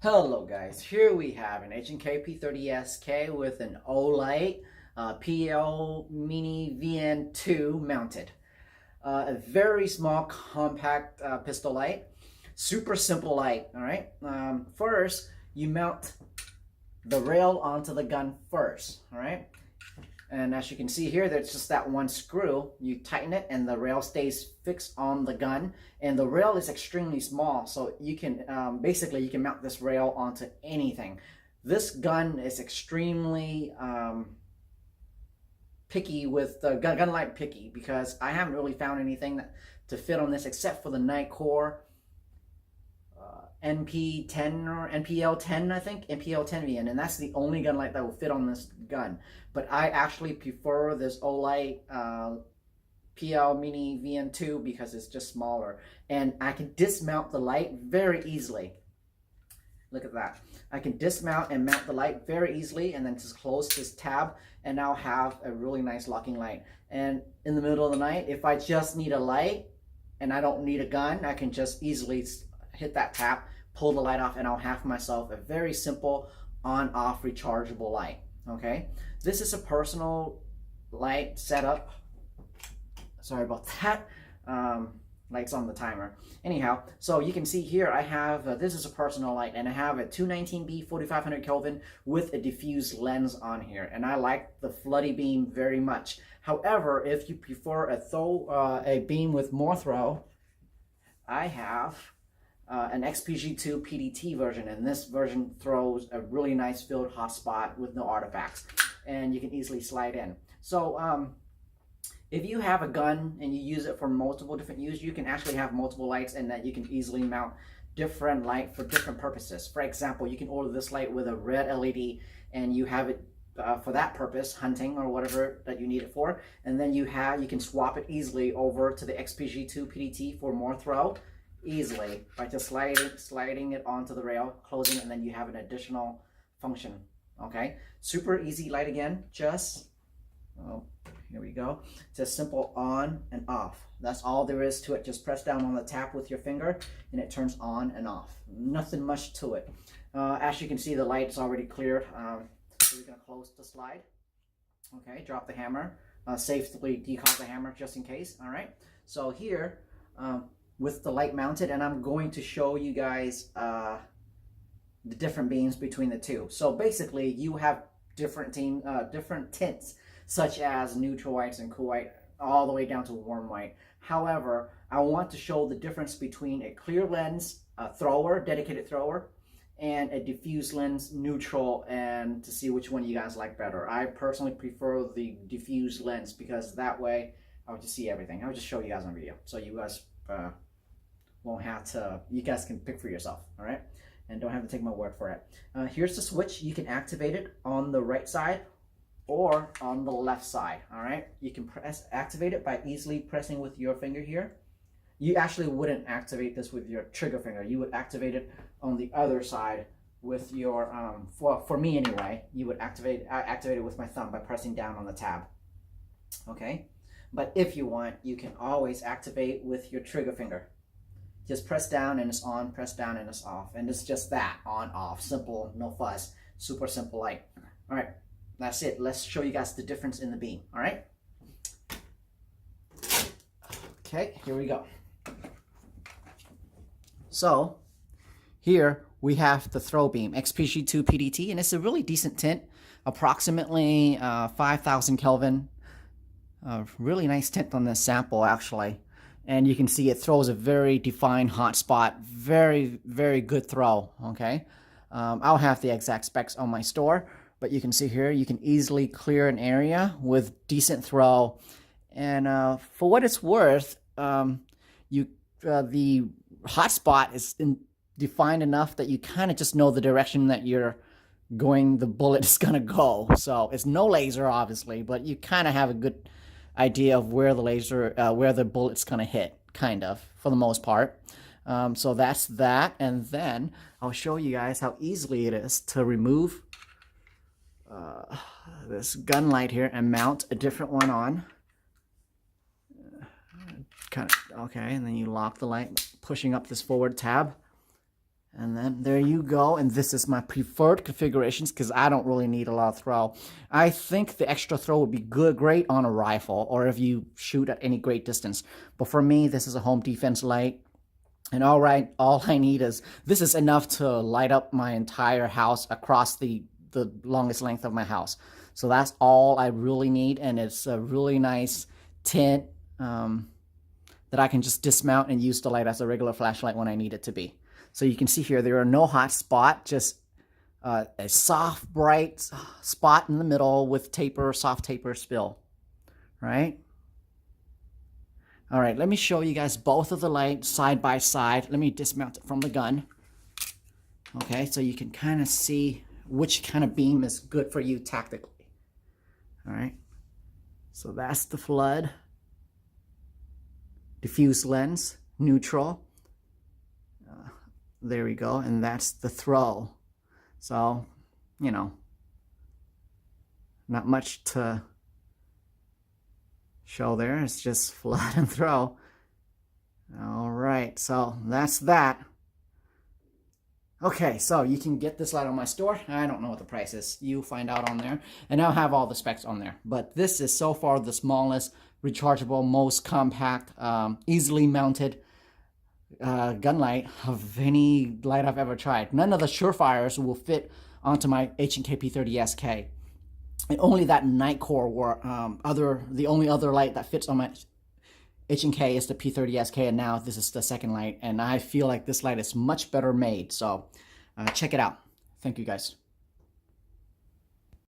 Hello guys, here we have an H&K P30SK with an Olight PL-MiniVN 2 mounted. A very small compact pistol light, super simple light, alright? First, you mount the rail onto the gun first, alright? And as you can see here, there's just that one screw. You tighten it and the rail stays fixed on the gun. And the rail is extremely small, so you can basically you can mount this rail onto anything. This gun is extremely picky with the gun light picky, because I haven't really found anything to fit on this except for the Nightcore NP10 or NPL10, I think, NPL10VN, and that's the only gun light that will fit on this gun. But I actually prefer this Olight PL-MiniVN2 because it's just smaller, and I can dismount the light very easily. Look at that. I can dismount and mount the light very easily, and then just close this tab, and now have a really nice locking light. And in the middle of the night, if I just need a light and I don't need a gun, I can just easily hit that tap, pull the light off, and I'll have myself a very simple on-off rechargeable light. Okay, this is a personal light setup. Sorry about that. Lights on the timer. Anyhow, so you can see here I have this is a personal light, and I have a 219B 4500 Kelvin with a diffuse lens on here, and I like the floody beam very much. However, if you prefer a beam with more throw, I have an XPG2 PDT version, and this version throws a really nice filled hotspot with no artifacts, and you can easily slide in. So if you have a gun and you use it for multiple different uses, you can actually have multiple lights, and that you can easily mount different light for different purposes. For example, you can order this light with a red LED, and you have it for that purpose, hunting or whatever that you need it for, and then you can swap it easily over to the XPG2 PDT for more throw easily by just sliding it onto the rail, closing it, and then you have an additional function. Okay, super easy light again. Just here we go. Just simple on and off. That's all there is to it. Just press down on the tap with your finger and it turns on and off. Nothing much to it. As you can see, the light is already cleared. So we're going to close the slide. Okay, drop the hammer. Safely decock the hammer just in case. All right. So here, with the light mounted, and I'm going to show you guys the different beams between the two. So basically, you have different tints, such as neutral whites and cool white, all the way down to warm white. However, I want to show the difference between a clear lens thrower, dedicated thrower, and a diffuse lens neutral, and to see which one you guys like better. I personally prefer the diffuse lens because that way I'll just see everything. I'll just show you guys on video, so you guys won't have to, you guys can pick for yourself, all right? And don't have to take my word for it. Here's the switch. You can activate it on the right side or on the left side, all right? You can activate it by easily pressing with your finger here. You actually wouldn't activate this with your trigger finger. You would activate it on the other side with your, for me anyway, you would activate it with my thumb by pressing down on the tab, okay? But if you want, you can always activate with your trigger finger. Just press down and it's on, press down and it's off. And it's just that, on, off, simple, no fuss, super simple light. All right, that's it. Let's show you guys the difference in the beam, all right? Okay, here we go. So here we have the throw beam, XPG2 PDT, and it's a really decent tint, approximately 5,000 Kelvin. Really nice tint on this sample, actually. And you can see it throws a very defined hot spot. Very, very good throw, okay? I'll have the exact specs on my store, but you can see here, you can easily clear an area with decent throw. And for what it's worth, the hot spot is defined enough that you kind of just know the direction that the bullet is gonna go. So it's no laser, obviously, but you kind of have a good idea of where the bullet's gonna hit, kind of, for the most part. So that's that, and then I'll show you guys how easily it is to remove this gun light here and mount a different one on. Okay, and then you lock the light, pushing up this forward tab, And then there you go. And this is my preferred configurations because I don't really need a lot of throw. I think the extra throw would be great on a rifle or if you shoot at any great distance. But for me, this is a home defense light. And all I need is, this is enough to light up my entire house across the longest length of my house. So that's all I really need. And it's a really nice tint that I can just dismount and use the light as a regular flashlight when I need it to be. So you can see here, there are no hot spot, just a soft, bright spot in the middle with taper, soft taper spill, right? All right, let me show you guys both of the lights side by side. Let me dismount it from the gun. Okay, so you can kind of see which kind of beam is good for you tactically. All right, so that's the flood, diffuse lens, neutral. There we go, and that's the throw. So, you know, not much to show there. It's just flood and throw. All right, so that's that. Okay, so you can get this light on my store. I don't know what the price is. You find out on there. And I'll have all the specs on there. But this is so far the smallest, rechargeable, most compact, easily mounted gun light of any light I've ever tried. None of the Surefires will fit onto my H&K P30SK. And only that Nightcore the only other light that fits on my H&K is the P30SK, and now this is the second light, and I feel like this light is much better made. So check it out. Thank you guys.